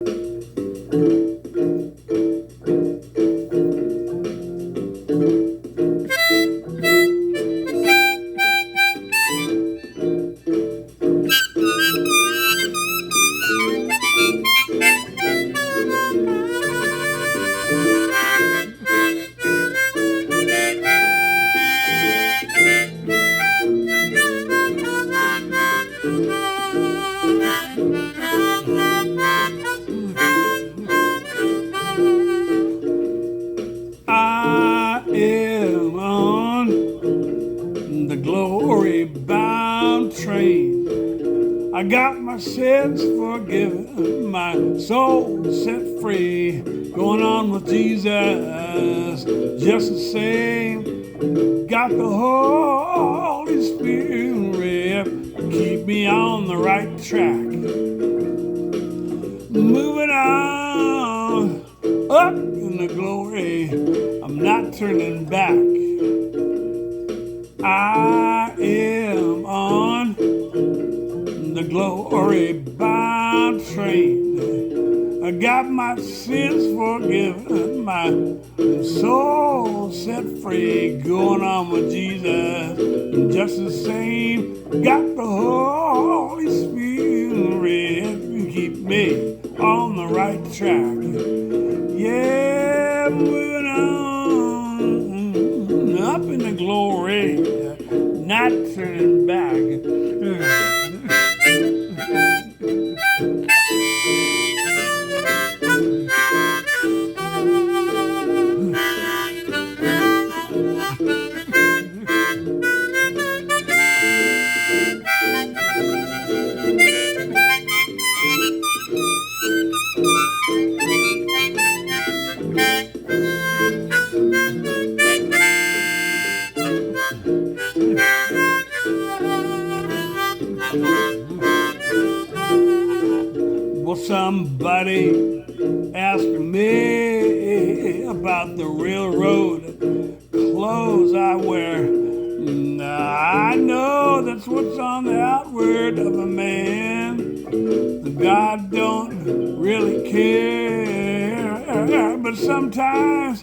I am on the glory bound train. I got my sins forgiven, my soul set free. Going on with Jesus, just the same. Got the Holy Spirit, keep me on the right track. Moving on, up in the glory, I'm not turning back. I am on the glory bound train. I got my sins forgiven, my soul set free. Going on with Jesus, just the same. Got the Holy Spirit, keep me on the right track. Yeah, moving on, up in the glory, not turning back. Well, somebody asked me about the railroad clothes I wear. I know that's what's on the outward of a man. God don't really care, but sometimes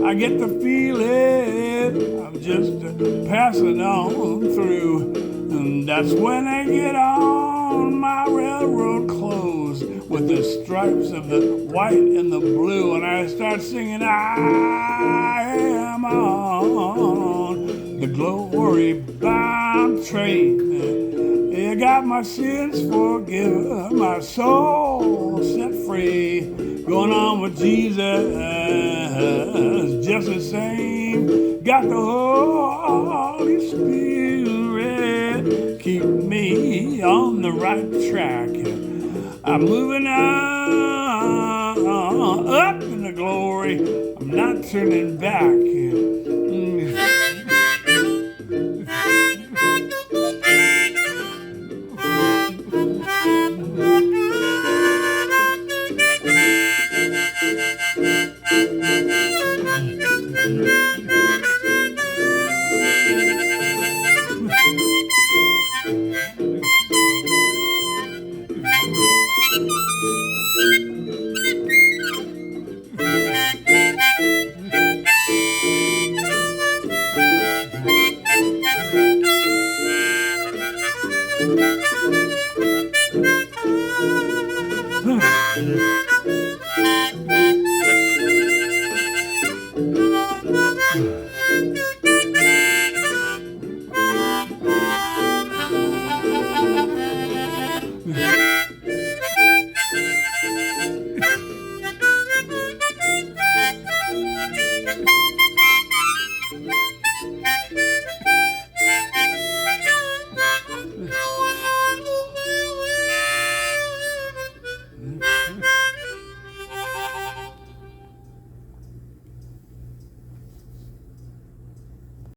I get the feeling I'm just passing on through, and that's when I get on my railroad clothes with the stripes of the white and the blue, and I start singing, I am on the glory bound train. I got my sins forgiven, my soul set free. Going on with Jesus, just the same. Got the Holy Spirit, keep me on the right track. I'm moving on, up in the glory. I'm not turning back.